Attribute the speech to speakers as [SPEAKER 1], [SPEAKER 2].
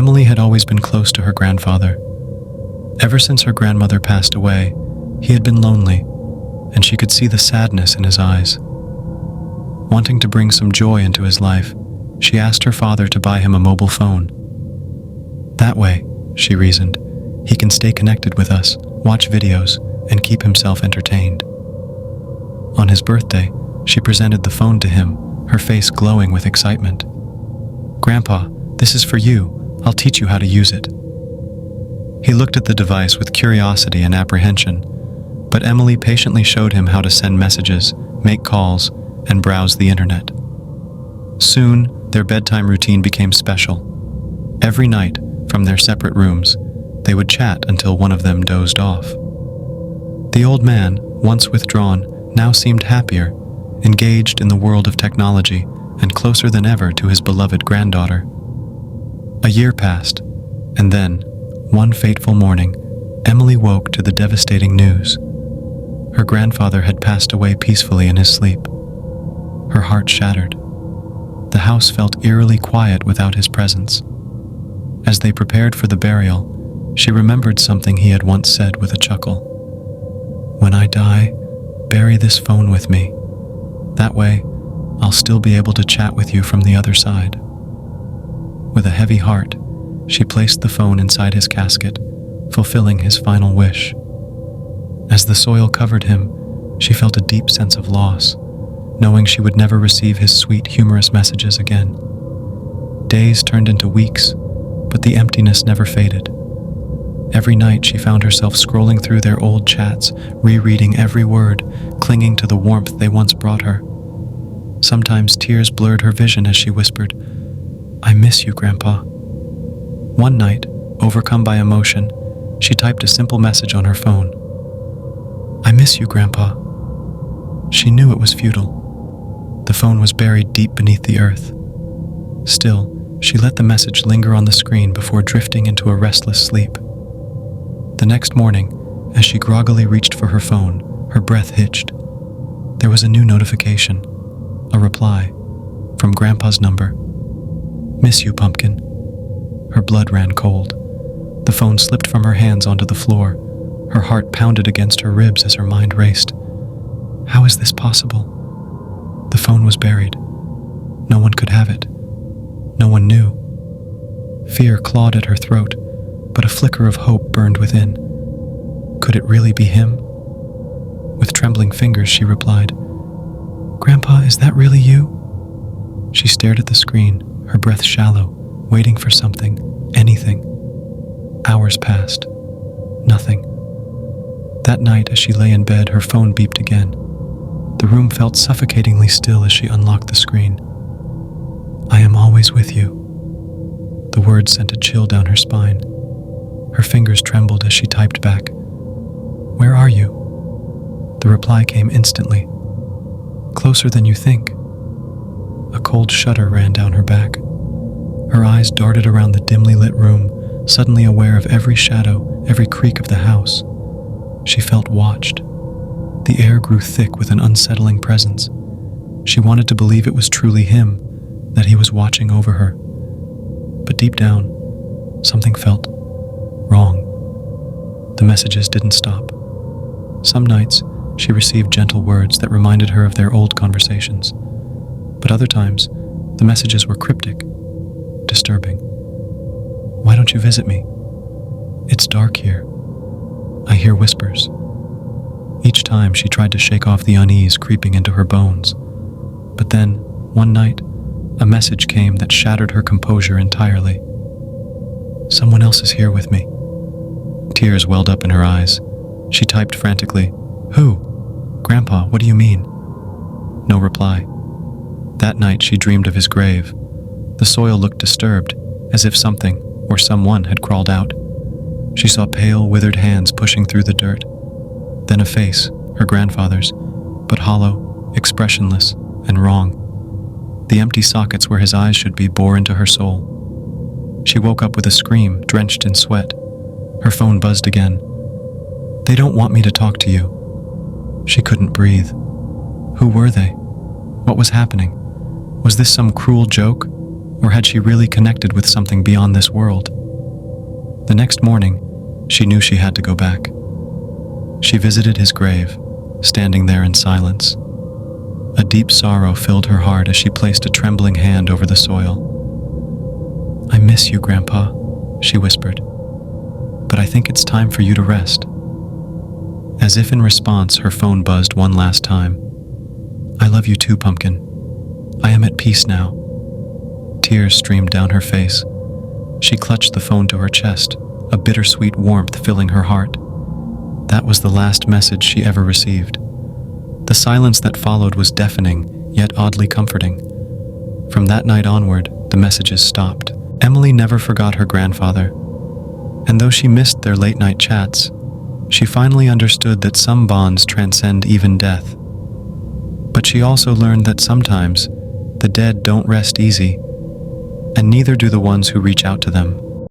[SPEAKER 1] Emily had always been close to her grandfather. Ever since her grandmother passed away, he had been lonely, and she could see the sadness in his eyes. Wanting to bring some joy into his life, she asked her father to buy him a mobile phone. That way, she reasoned, he can stay connected with us, watch videos, and keep himself entertained. On his birthday, she presented the phone to him, her face glowing with excitement. "Grandpa, this is for you. I'll teach you how to use it." He looked at the device with curiosity and apprehension, but Emily patiently showed him how to send messages, make calls, and browse the internet. Soon, their bedtime routine became special. Every night, from their separate rooms, they would chat until one of them dozed off. The old man, once withdrawn, now seemed happier, engaged in the world of technology and closer than ever to his beloved granddaughter. A year passed, and then, one fateful morning, Emily woke to the devastating news. Her grandfather had passed away peacefully in his sleep. Her heart shattered. The house felt eerily quiet without his presence. As they prepared for the burial, she remembered something he had once said with a chuckle. "When I die, bury this phone with me. That way, I'll still be able to chat with you from the other side." With a heavy heart, she placed the phone inside his casket, fulfilling his final wish. As the soil covered him, she felt a deep sense of loss, knowing she would never receive his sweet, humorous messages again. Days turned into weeks, but the emptiness never faded. Every night she found herself scrolling through their old chats, rereading every word, clinging to the warmth they once brought her. Sometimes tears blurred her vision as she whispered, "I miss you, Grandpa." One night, overcome by emotion, she typed a simple message on her phone. "I miss you, Grandpa." She knew it was futile. The phone was buried deep beneath the earth. Still, she let the message linger on the screen before drifting into a restless sleep. The next morning, as she groggily reached for her phone, her breath hitched. There was a new notification, a reply, from Grandpa's number. "Miss you, Pumpkin." Her blood ran cold. The phone slipped from her hands onto the floor. Her heart pounded against her ribs as her mind raced. How is this possible? The phone was buried. No one could have it. No one knew. Fear clawed at her throat, but a flicker of hope burned within. Could it really be him? With trembling fingers, she replied, "Grandpa, is that really you?" She stared at the screen, her breath shallow, waiting for something, anything. Hours passed. Nothing. That night, as she lay in bed, her phone beeped again. The room felt suffocatingly still as she unlocked the screen. "I am always with you." The words sent a chill down her spine. Her fingers trembled as she typed back, "Where are you?" The reply came instantly. "Closer than you think." A cold shudder ran down her back. Her eyes darted around the dimly lit room, suddenly aware of every shadow, every creak of the house. She felt watched. The air grew thick with an unsettling presence. She wanted to believe it was truly him, that he was watching over her. But deep down, something felt wrong. The messages didn't stop. Some nights, she received gentle words that reminded her of their old conversations. But other times, the messages were cryptic, disturbing. "Why don't you visit me? It's dark here. I hear whispers." Each time she tried to shake off the unease creeping into her bones. But then, one night, a message came that shattered her composure entirely. "Someone else is here with me." Tears welled up in her eyes. She typed frantically, "Who? Grandpa, what do you mean?" No reply. That night she dreamed of his grave. The soil looked disturbed, as if something or someone had crawled out. She saw pale, withered hands pushing through the dirt. Then a face, her grandfather's, but hollow, expressionless, and wrong. The empty sockets where his eyes should be bore into her soul. She woke up with a scream, drenched in sweat. Her phone buzzed again. "They don't want me to talk to you." She couldn't breathe. Who were they? What was happening? Was this some cruel joke? Or had she really connected with something beyond this world? The next morning, she knew she had to go back. She visited his grave, standing there in silence. A deep sorrow filled her heart as she placed a trembling hand over the soil. "I miss you, Grandpa," she whispered, "but I think it's time for you to rest." As if in response, her phone buzzed one last time. "I love you too, Pumpkin. I am at peace now." Tears streamed down her face. She clutched the phone to her chest, a bittersweet warmth filling her heart. That was the last message she ever received. The silence that followed was deafening, yet oddly comforting. From that night onward, the messages stopped. Emily never forgot her grandfather, and though she missed their late-night chats, she finally understood that some bonds transcend even death. But she also learned that sometimes the dead don't rest easy, and neither do the ones who reach out to them.